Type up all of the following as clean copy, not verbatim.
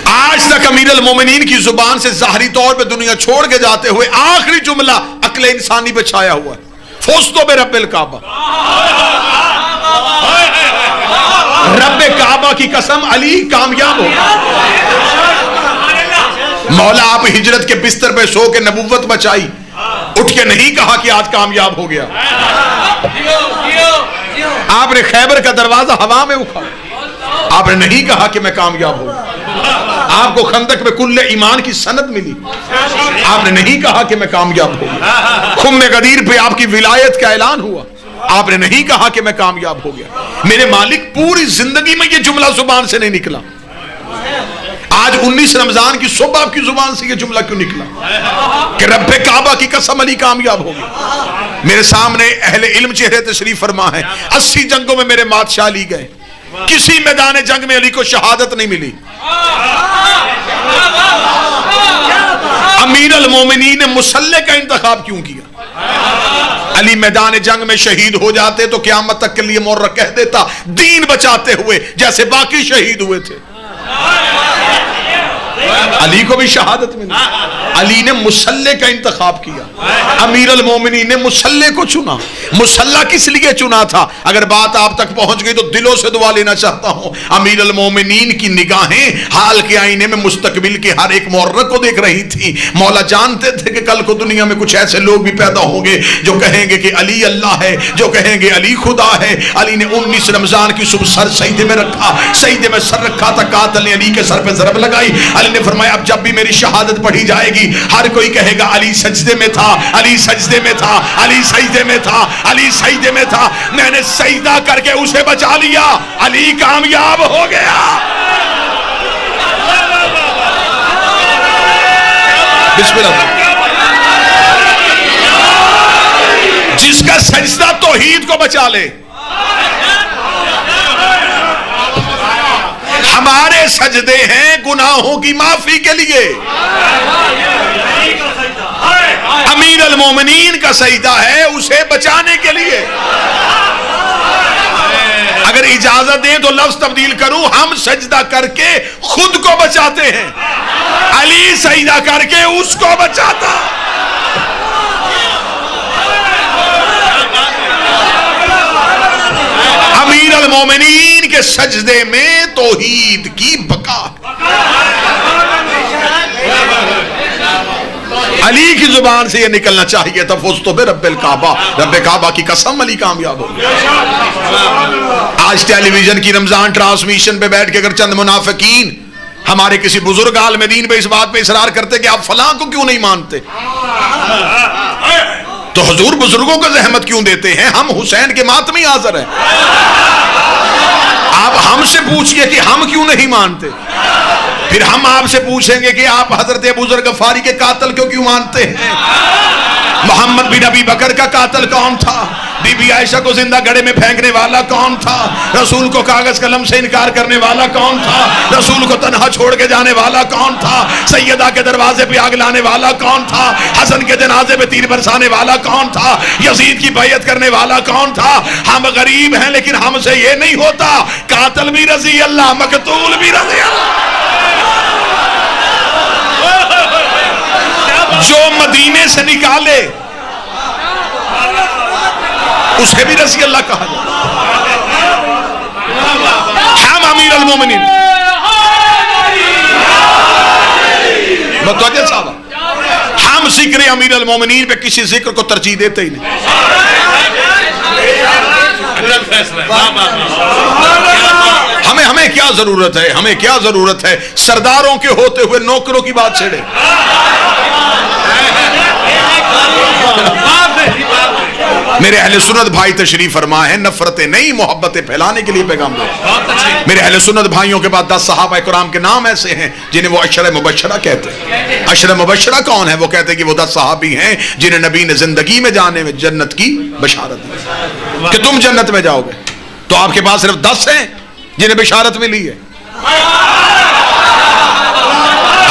آج تک امیر المومنین کی زبان سے ظاہری طور پہ دنیا چھوڑ کے جاتے ہوئے آخری جملہ عقل انسانی پہ چھایا ہوا ہے، فزتو برب الکعبہ، رب کعبہ کی قسم علی کامیاب ہو۔ مولا آپ ہجرت کے بستر پہ سو کے نبوت بچائی، اٹھ کے نہیں کہا کہ آج کامیاب ہو گیا۔ آپ نے خیبر کا دروازہ ہوا میں اٹھا، آپ نے نہیں کہا کہ میں کامیاب ہوں۔ آپ کو خندق میں کل ایمان کی سند ملی، آپ نے نہیں کہا کہ میں کامیاب ہوں۔ خم غدیر پہ آپ کی ولایت کا اعلان ہوا، آپ نے نہیں کہا کہ میں کامیاب ہو گیا۔ میرے مالک پوری زندگی میں یہ جملہ زبان سے نہیں نکلا، آج 19 رمضان کی صبح آپ کی زبان سے یہ جملہ کیوں نکلا کہ رب کعبہ کی قسم علی کامیاب ہو گیا؟ میرے سامنے اہل علم چہرے تشریف فرما ہے، 80 جنگوں میں میرے بادشاہ علی گئے، کسی میدان جنگ میں علی کو شہادت نہیں ملی۔ امیر المومنین نے مسلح کا انتخاب کیوں کیا؟ علی میدان جنگ میں شہید ہو جاتے تو قیامت تک کے لیے مورخ کہہ دیتا دین بچاتے ہوئے جیسے باقی شہید ہوئے تھے۔ علی کو بھی شہادت ملی، علی نے مسلح کا انتخاب کیا، امیر المومنین نے مسلح کو چنا۔ مسلح کس لیے چنا تھا؟ اگر بات آپ تک پہنچ گئی تو دلوں سے دعا لینا چاہتا ہوں۔ امیر المومنین کی نگاہیں حال کے آئینے میں مستقبل کے ہر ایک مورخ کو دیکھ رہی تھی۔ مولا جانتے تھے کہ کل کو دنیا میں کچھ ایسے لوگ بھی پیدا ہوں گے جو کہیں گے کہ علی اللہ ہے، جو کہیں گے علی خدا ہے۔ علی نے 19 رمضان کی صبح سر سجدے میں رکھا، سجدے میں سر رکھا تھا، قاتل نے علی کے سر پہ ضرب لگائی۔ علی نے فرمایا اب جب بھی میری شہادت پڑھی جائے گی ہر کوئی کہے گا علی سجدے میں تھا، علی سجدے میں تھا، علی سجدے میں تھا، علی سجدے میں تھا۔ میں نے سجدہ کر کے اسے بچا لیا، علی کامیاب ہو گیا۔ بسم اللہ۔ جس کا سجدہ توحید کو بچا لے، ہمارے سجدے ہیں گناہوں کی معافی کے لیے، امیر المومنین کا سجدہ ہے اسے بچانے کے لیے۔ اگر اجازت دیں تو لفظ تبدیل کروں، ہم سجدہ کر کے خود کو بچاتے ہیں، علی سجدہ کر کے اس کو بچاتا۔ امیر المومنین کے سجدے میں توحید کی بقا، علی کی زبان سے یہ نکلنا چاہیے تھا فزتو برب الکعبہ، رب کعبہ کی قسم علی کامیاب ہو گیا۔ آج ٹیلی ویژن کی رمضان ٹرانسمیشن پہ بیٹھ کے اگر چند منافقین ہمارے کسی بزرگ عالم دین پہ اس بات پہ اصرار کرتے کہ آپ فلاں کو کیوں نہیں مانتے تو حضور بزرگوں کو زحمت کیوں دیتے ہیں؟ ہم حسین کے ماتمی حاضر ہیں، آپ ہم سے پوچھئے کہ ہم کیوں نہیں مانتے، پھر ہم آپ سے پوچھیں گے کہ آپ حضرت ابو ذر غفاری کے قاتل کو کیوں مانتے ہیں؟ محمد بن ابی بکر کا قاتل کون تھا؟ بی بی عائشہ کو زندہ گڑھے میں پھینکنے والا کون تھا؟ رسول کو کاغذ قلم سے انکار کرنے والا کون تھا؟ رسول کو تنہا چھوڑ کے جانے والا کون تھا؟ سیدہ کے دروازے پہ آگ لانے والا کون تھا؟ حسن کے جنازے پہ تیر برسانے والا کون تھا؟ یزید کی بیعت کرنے والا کون تھا؟ ہم غریب ہیں لیکن ہم سے یہ نہیں ہوتا، قاتل بھی رضی اللہ، مقتول بھی رضی اللہ۔ جو مدینے سے نکالے اسے بھی رضی اللہ کہا جائے۔ ہم امیر المومنین متوجہ صاحب، ہم ذکر امیر المومنین پہ کسی ذکر کو ترجیح دیتے ہی نہیں۔ ہمیں کیا ضرورت ہے، ہمیں کیا ضرورت ہے سرداروں کے ہوتے ہوئے نوکروں کی بات چھیڑے؟ میرے اہل سنت بھائی تشریف فرما ہے، نفرتیں نہیں محبتیں پھیلانے کے لیے پیغام دے۔ میرے اہل سنت بھائیوں کے بعد 10 صحابہ کرام کے نام ایسے ہیں جنہیں وہ عشرہ مبشرہ کہتے ہیں۔ عشرہ مبشرہ کون ہے؟ وہ کہتے ہیں کہ وہ 10 صحابی ہیں جنہیں نبی نے زندگی میں جانے میں جنت کی بشارت دی کہ تم جنت میں جاؤ گے۔ تو آپ کے پاس صرف 10 ہیں جنہیں بشارت ملی ہے۔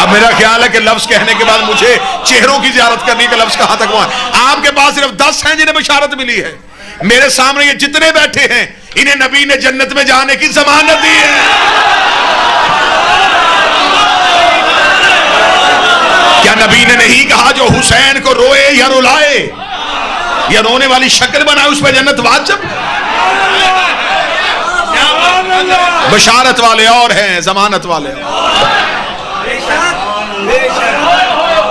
اب میرا خیال ہے کہ لفظ کہنے کے بعد مجھے چہروں کی زیارت کرنے کا لفظ کہاں تک وہاں ہے۔ آپ کے پاس صرف 10 ہیں جنہیں بشارت ملی ہے۔ میرے سامنے یہ جتنے بیٹھے ہیں انہیں نبی نے جنت میں جانے کی ضمانت دی ہے۔ نہیں کہا جو حسین کو روئے یا رلائے یا رونے والی شکل بنائے اس پہ جنت واجب. بشارت والے اور ہیں، ضمانت والے اور.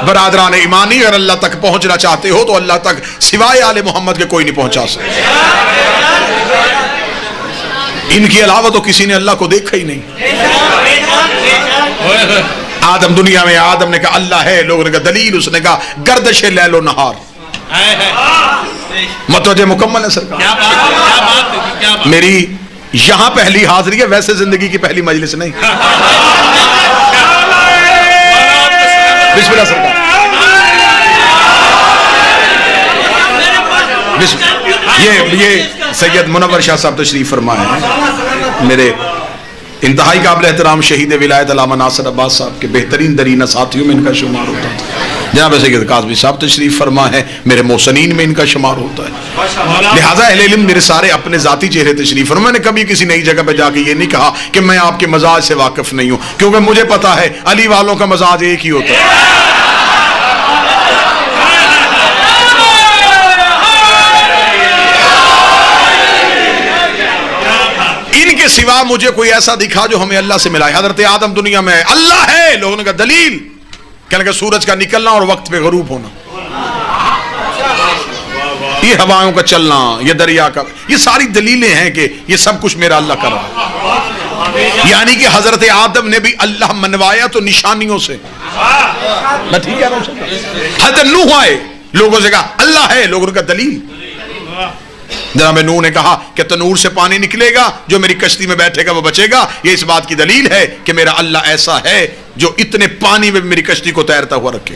برادران ایمانی، اگر اللہ تک پہنچنا چاہتے ہو تو اللہ تک سوائے آل محمد کے کوئی نہیں پہنچا سکتا. ان کے علاوہ تو کسی نے اللہ کو دیکھا ہی نہیں. آدم دنیا میں آدم نے کہا اللہ ہے، لوگوں نے کہا دلیل، اس نے کہا گردش لیل و نہار. متوجہ مکمل ہے سرکار. میری یہاں پہلی حاضری ہے، ویسے زندگی کی پہلی مجلس نہیں. بسم اللہ سرکار. یہ سید منور شاہ صاحب تشریف فرمائے ہیں، میرے انتہائی قابل احترام شہید ولایت علامہ ناصر عباس صاحب کے بہترین ترین ساتھیوں میں ان کا شمار ہوتا ہے. جناب سید قاسمی صاحب تشریف فرما ہے، میرے محسنین میں ان کا شمار ہوتا ہے. لہٰذا اہل علم میرے سارے اپنے ذاتی چہرے تشریف فرما. میں نے کبھی کسی نئی جگہ پہ جا کے یہ نہیں کہا کہ میں آپ کے مزاج سے واقف نہیں ہوں، کیونکہ مجھے پتا ہے علی والوں کا مزاج ایک ہی ہوتا ہے. ان کے سوا مجھے کوئی ایسا دکھا جو ہمیں اللہ سے ملائے. حضرت آدم دنیا میں اللہ ہے، لوگوں نے کہا دلیل، کہنے کہ سورج کا نکلنا اور وقت پہ غروب ہونا، یہ ہوائوں کا چلنا، یہ دریا کا، یہ ساری دلیلیں ہیں کہ یہ سب کچھ میرا اللہ کر رہا ہے. یعنی کہ حضرت آدم نے بھی اللہ منوایا تو نشانیوں سے. میں ٹھیک ہے. حضرت نوح آئے، لوگوں سے کہا اللہ ہے، لوگوں نے کہا دلیل. جناب نوح نے کہا کہ تنور سے پانی نکلے گا، جو میری کشتی میں بیٹھے گا وہ بچے گا. یہ اس بات کی دلیل ہے کہ میرا اللہ ایسا ہے جو اتنے پانی میں میری کشتی کو تیرتا ہوا رکھے.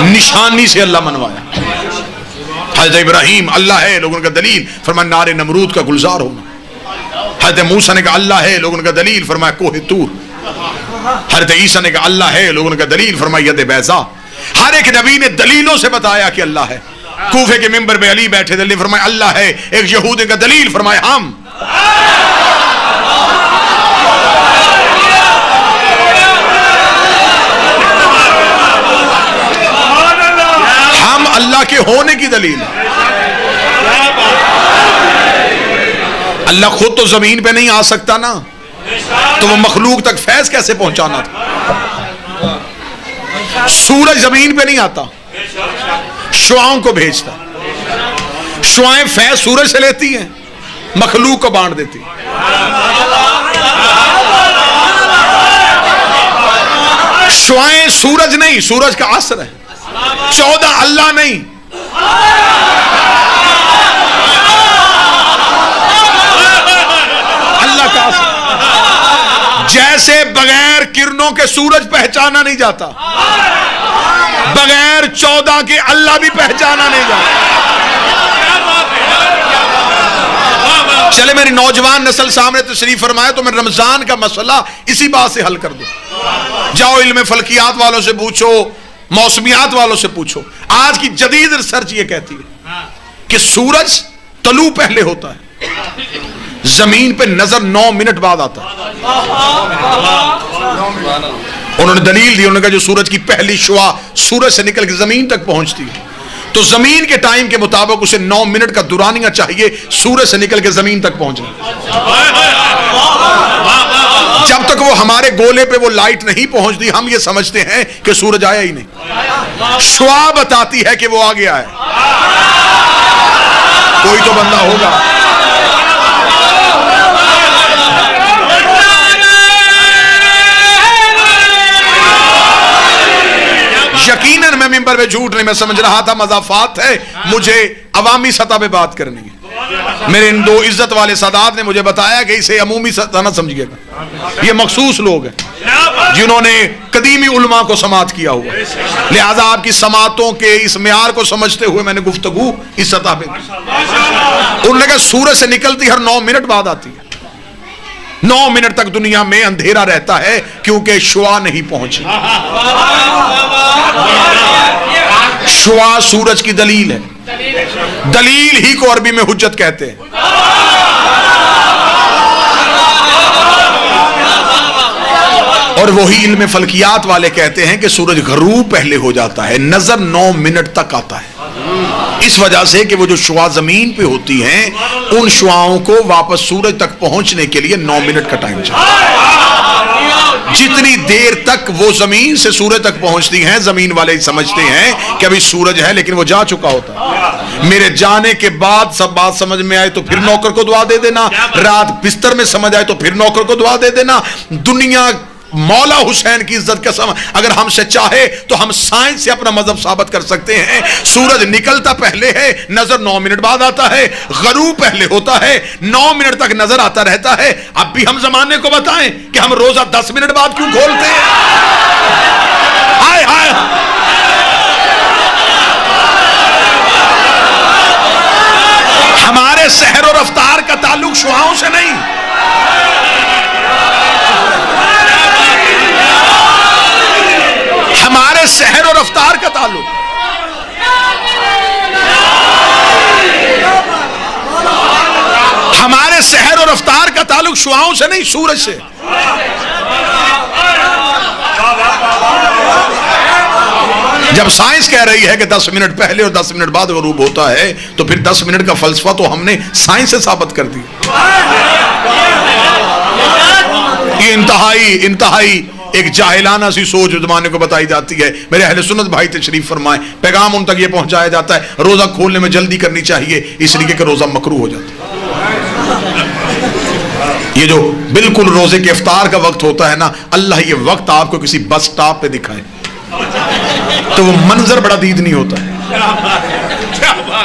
نشانی سے اللہ منوایا. حضرت ابراہیم اللہ ہے، لوگوں نے کہا دلیل، فرمایا نار نمرود کا گلزار ہونا. حضرت موسیٰ نے کہا اللہ ہے، لوگوں نے کہا دلیل، فرمایا کوہ طور. حضرت عیسیٰ نے کہا اللہ ہے، لوگوں نے کہا دلیل، فرمایا ید بیضا. ہر ایک نبی نے دلیلوں سے بتایا کہ اللہ ہے. کوفے کے ممبر پہ علی بیٹھے دلیل فرمایا اللہ ہے. ایک یہودی کا دلیل فرمایا ہم. ہم اللہ کے ہونے کی دلیل. اللہ خود تو زمین پہ نہیں آ سکتا نا، تو وہ مخلوق تک فیض کیسے پہنچانا تھا. سورج زمین پہ نہیں آتا، شعاؤں کو بھیجتا. شعائیں فیض سورج سے لیتی ہیں، مخلوق کو بانٹ دیتی. شعائیں سورج نہیں، سورج کا اثر ہے. 14 اللہ نہیں، اللہ کا اثر. جیسے بغیر کرنوں کے سورج پہچانا نہیں جاتا، بغیر 14 کے اللہ بھی پہچانا نہیں جاتا. چلے میری نوجوان نسل سامنے تشریف فرمائے تو میں رمضان کا مسئلہ اسی بات سے حل کر دوں. جاؤ علم فلکیات والوں سے پوچھو، موسمیات والوں سے پوچھو. آج کی جدید ریسرچ یہ کہتی ہے کہ سورج طلوع پہلے ہوتا ہے، زمین پہ نظر 9 منٹ بعد آتا ہے. انہوں نے دلیل دی، انہوں نے کہا جو سورج کی پہلی شعاع سورج سے نکل کے زمین تک پہنچتی ہے تو زمین کے ٹائم کے مطابق اسے 9 منٹ کا دورانیہ چاہیے سورج سے نکل کے زمین تک پہنچنا. جب تک وہ ہمارے گولے پہ وہ لائٹ نہیں پہنچتی ہم یہ سمجھتے ہیں کہ سورج آیا ہی نہیں. شعاع بتاتی ہے کہ وہ آ گیا ہے. کوئی تو بندہ ہوگا. یقیناً میں ممبر پہ جھوٹ نہیں، میں سمجھ رہا تھا مضافات ہے، مجھے عوامی سطح پہ بات کرنی ہے. میرے ان 2 عزت والے سادات نے مجھے بتایا کہ اسے عمومی سطح نہ سمجھیے گا. یہ مخصوص لوگ ہیں جنہوں نے قدیمی علماء کو سماعت کیا ہوا، لہذا آپ کی سماعتوں کے اس معیار کو سمجھتے ہوئے میں نے گفتگو اس سطح پہ. انہوں نے کہا سورج سے نکلتی ہر 9 منٹ بعد آتی ہے. 9 منٹ تک دنیا میں اندھیرا رہتا ہے کیونکہ شعاع نہیں پہنچی. شعاع سورج کی دلیل ہے. دلیل ہی کو عربی میں حجت کہتے ہیں. اور وہی علم فلکیات والے کہتے ہیں کہ سورج غروب پہلے ہو جاتا ہے، نظر 9 منٹ تک آتا ہے، اس وجہ سے کہ وہ جو شعاع زمین پہ ہوتی ہیں ان شعاؤں کو واپس سورج تک پہنچنے کے لیے 9 منٹ کا ٹائم چاہیے۔ جتنی دیر تک وہ زمین سے سورج تک پہنچتی ہیں زمین والے سمجھتے ہیں کہ ابھی سورج ہے، لیکن وہ جا چکا ہوتا ہے۔ میرے جانے کے بعد سب بات سمجھ میں آئے تو پھر نوکر کو دعا دے دینا، رات بستر میں سمجھ آئے تو پھر نوکر کو دعا دے دینا۔ دنیا مولا حسین کی عزت قسم اگر ہم سے چاہے تو ہم سائنس سے اپنا مذہب ثابت کر سکتے ہیں۔ سورج نکلتا پہلے ہے، نظر 9 منٹ بعد آتا ہے، غروب پہلے ہوتا ہے، 9 منٹ تک نظر آتا رہتا ہے۔ اب بھی ہم زمانے کو بتائیں کہ ہم روزہ 10 منٹ بعد کیوں کھولتے ہیں؟ ہائے ہائے، ہمارے سحر اور افطار کا تعلق شعاؤں سے نہیں، ہمارے سحر اور افطار کا تعلق، ہمارے سحر اور افطار کا تعلق شعاؤں سے نہیں، سورج سے۔ جب سائنس کہہ رہی ہے کہ 10 منٹ پہلے اور 10 منٹ بعد غروب ہوتا ہے تو پھر 10 منٹ کا فلسفہ تو ہم نے سائنس سے ثابت کر دیا۔ یہ انتہائی ایک جاہلانہ سی سوچ زمانے کو بتائی جاتی ہے۔ میرے اہل سنت بھائی تشریف فرمائیں، پیغام ان تک یہ پہنچایا جاتا ہے روزہ کھولنے میں جلدی کرنی چاہیے اس لیے کہ روزہ مکروہ ہو جاتا ہے۔ یہ جو بالکل روزے کے افطار کا وقت ہوتا ہے نا، اللہ یہ وقت آپ کو کسی بس سٹاپ پہ دکھائے تو وہ منظر بڑا دیدنی ہوتا ہے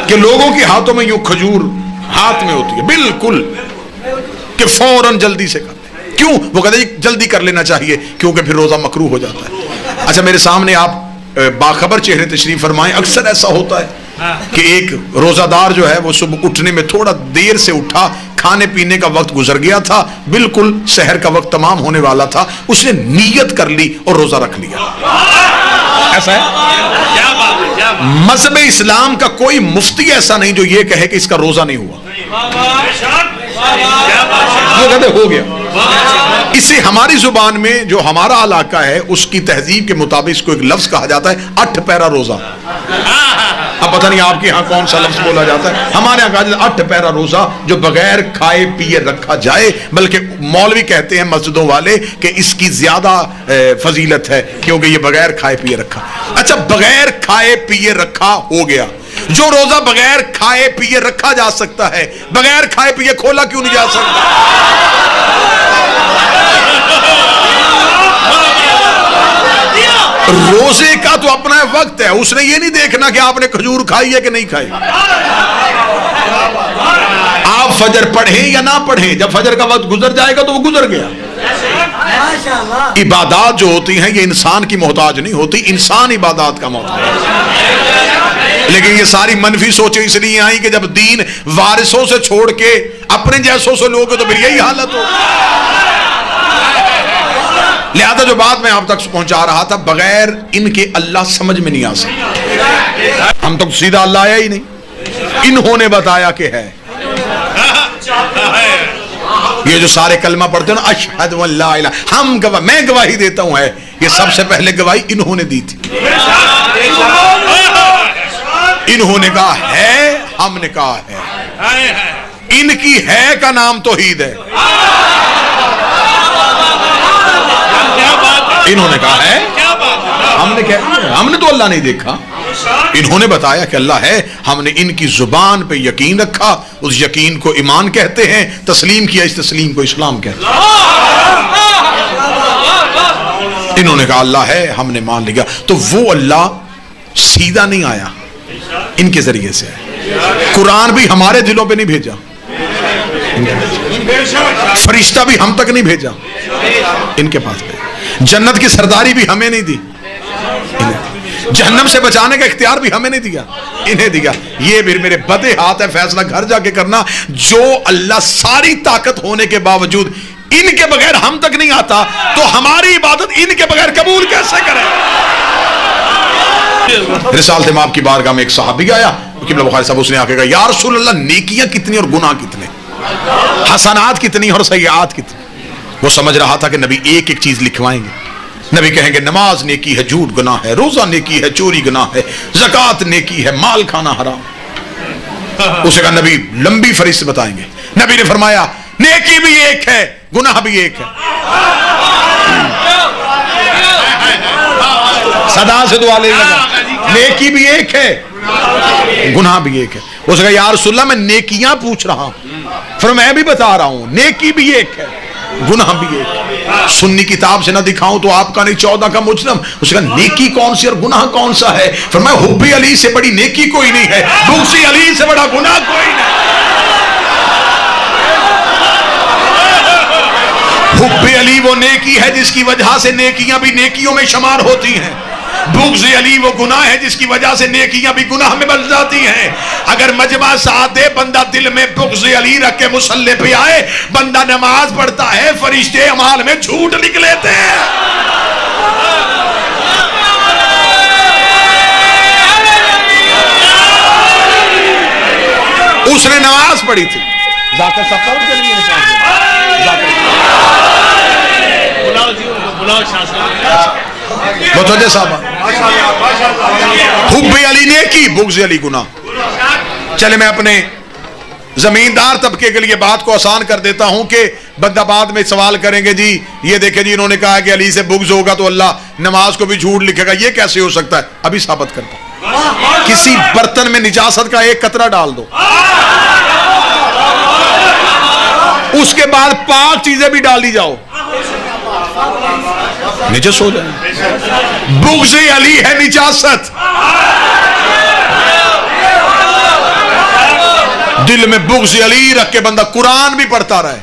کہ لوگوں کے ہاتھوں میں یوں کھجور ہاتھ میں ہوتی ہے بالکل کہ فوراً جلدی سے کرتے۔ کیوں؟ وہ کہتے ہیں جلدی کر لینا چاہیے کیونکہ پھر روزہ مکروہ ہو جاتا ہے۔ اچھا میرے سامنے آپ باخبر چہرے تشریف فرمائیں، اکثر ایسا ہوتا ہے کہ ایک روزہ دار جو ہے وہ صبح اٹھنے میں تھوڑا دیر سے اٹھا، کھانے پینے کا وقت گزر گیا تھا، بالکل سحر کا وقت تمام ہونے والا تھا، اس نے نیت کر لی اور روزہ رکھ لیا۔ ایسا ہے؟ مذہب اسلام کا کوئی مفتی ایسا نہیں جو یہ کہے کہ اس کا روزہ نہیں ہوا، وہ کہتے ہو گیا۔ اسے ہماری زبان میں جو ہمارا علاقہ ہے اس کی تہذیب کے مطابق اس کو ایک لفظ کہا جاتا ہے 8 پیرا روزہ۔ اب پتہ نہیں آپ کے ہاں کون سا لفظ بولا جاتا ہے، ہمارے ہاں کہا جاتا ہے 8 پیرا روزہ جو بغیر کھائے پیے رکھا جائے، بلکہ مولوی کہتے ہیں مسجدوں والے کہ اس کی زیادہ فضیلت ہے کیونکہ یہ بغیر کھائے پیے رکھا۔ اچھا بغیر کھائے پیے رکھا ہو گیا، جو روزہ بغیر کھائے پیے رکھا جا سکتا ہے بغیر کھائے پیے کھولا کیوں نہیں جا سکتا؟ روزے کا تو اپنا وقت ہے، اس نے یہ نہیں دیکھنا کہ آپ نے کھجور کھائی ہے کہ نہیں کھائی۔ آپ فجر پڑھیں یا نہ پڑھیں، جب فجر کا وقت گزر جائے گا تو وہ گزر گیا۔ عبادات جو ہوتی ہیں یہ انسان کی محتاج نہیں ہوتی، انسان عبادات کا محتاج ہے۔ لیکن یہ ساری منفی سوچیں اس لیے آئیں کہ جب دین وارثوں سے چھوڑ کے اپنے جیسوں سے لوگ تو پھر یہی حالت ہو۔ لہذا جو بات میں آپ تک پہنچا رہا تھا، بغیر ان کے اللہ سمجھ میں نہیں آ سکتا۔ ہم تو سیدھا اللہ آیا ہی نہیں، انہوں نے بتایا کہ ہے۔ یہ جو سارے کلمہ پڑھتے ہیں نا اشہد ان لا الہ، ہم گواہ، میں گواہی دیتا ہوں ہے، یہ سب سے پہلے گواہی انہوں نے دی تھی۔ انہوں نے کہا ہے، ہم نے کہا ہے۔ ان کی ہے کا نام توحید ہے۔ انہوں نے کہا ہے، ہم نے تو اللہ نہیں دیکھا، انہوں نے بتایا کہ اللہ ہے، ہم نے ان کی زبان پہ یقین رکھا، اس یقین کو ایمان کہتے ہیں، تسلیم کیا، اس تسلیم کو اسلام کہتے ہیں۔ انہوں نے کہا اللہ ہے، ہم نے مان لیا۔ تو وہ اللہ سیدھا نہیں آیا، ان کے ذریعے سے ہے۔ قرآن بھی ہمارے دلوں پہ نہیں بھیجا، فرشتہ بھی ہم تک نہیں بھیجا، ان کے پاس بھیجا۔ جنت کی سرداری بھی ہمیں نہیں دی، جہنم سے بچانے کا اختیار بھی ہمیں نہیں دیا، انہیں دیا۔ یہ بھی میرے بدے ہاتھ ہے، فیصلہ گھر جا کے کرنا۔ جو اللہ ساری طاقت ہونے کے باوجود ان کے بغیر ہم تک نہیں آتا تو ہماری عبادت ان کے بغیر قبول کیسے کرے؟ رسالت مآب کی بارگاہ میں ایک صحابی آیا، قبلہ بخاری صاحب، اس نے آ کے کہا یا رسول اللہ نیکیاں کتنی اور گناہ کتنے، حسنات کتنی اور سیئات کتنی؟ وہ سمجھ رہا تھا کہ نبی ایک ایک چیز لکھوائیں گے۔ نبی کہیں گے نماز نیکی ہے جھوٹ گناہ ہے، روزہ نیکی ہے چوری گناہ ہے، زکوٰۃ نیکی ہے مال کھانا حرام۔ اسے کہا نبی لمبی فہرست بتائیں گے۔ نبی نے فرمایا نیکی بھی ایک ہے گناہ بھی ایک ہے۔ صدا سے دعا لے گا، نیکی بھی ایک ہے گناہ بھی ایک ہے۔ اس کا یا رسول اللہ میں نیکیاں پوچھ رہا ہوں، پھر میں بھی بتا رہا ہوں نیکی بھی ایک ہے گناہ بھی ایک ہے۔ سنی کتاب سے نہ دکھاؤں تو آپ کا نہیں 14 کا مجرم۔ اس کا نیکی کون سی اور گناہ کون سا ہے؟ فرمایا حب علی سے بڑی نیکی کوئی نہیں ہے، بغض علی سے بڑا گناہ کوئی نہیں۔ حب علی وہ نیکی ہے جس کی وجہ سے نیکیاں بھی نیکیوں میں شمار ہوتی ہیں، بغض علی وہ گناہ ہے جس کی وجہ سے نیکیاں بھی گناہ میں بن جاتی ہیں۔ اگر مجمع ساتھ دے بندہ دل میں بغض علی رکھ کے مصلی پہ آئے، بندہ نماز پڑھتا ہے فرشتے اعمال میں جھوٹ لکھ لیتے ہیں۔ اس نے نماز پڑھی تھی، ذاکر صاحب پڑھ کے نہیں متوجہ صاحب حب علی نیکی بغض علی گناہ۔ چلے میں اپنے زمیندار طبقے کے لیے بات کو آسان کر دیتا ہوں کہ بندہ بعد میں سوال کریں گے جی یہ دیکھیں جی انہوں نے کہا کہ علی سے بغض ہوگا تو اللہ نماز کو بھی جھوٹ لکھے گا، یہ کیسے ہو سکتا ہے؟ ابھی ثابت کرتا ہوں۔ کسی برتن میں نجاست کا ایک قطرہ ڈال دو، اس کے بعد پاک چیزیں بھی ڈال دی جاؤ، نجس ہو جائے۔ بغض علی ہے نجاست، دل میں بغض علی رکھ کے بندہ قرآن بھی پڑھتا رہے،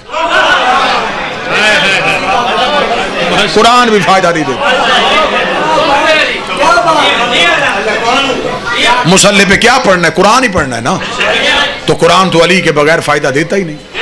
قرآن بھی فائدہ نہیں دے۔ مصلی پہ کیا پڑھنا ہے؟ قرآن ہی پڑھنا ہے نا، تو قرآن تو علی کے بغیر فائدہ دیتا ہی نہیں۔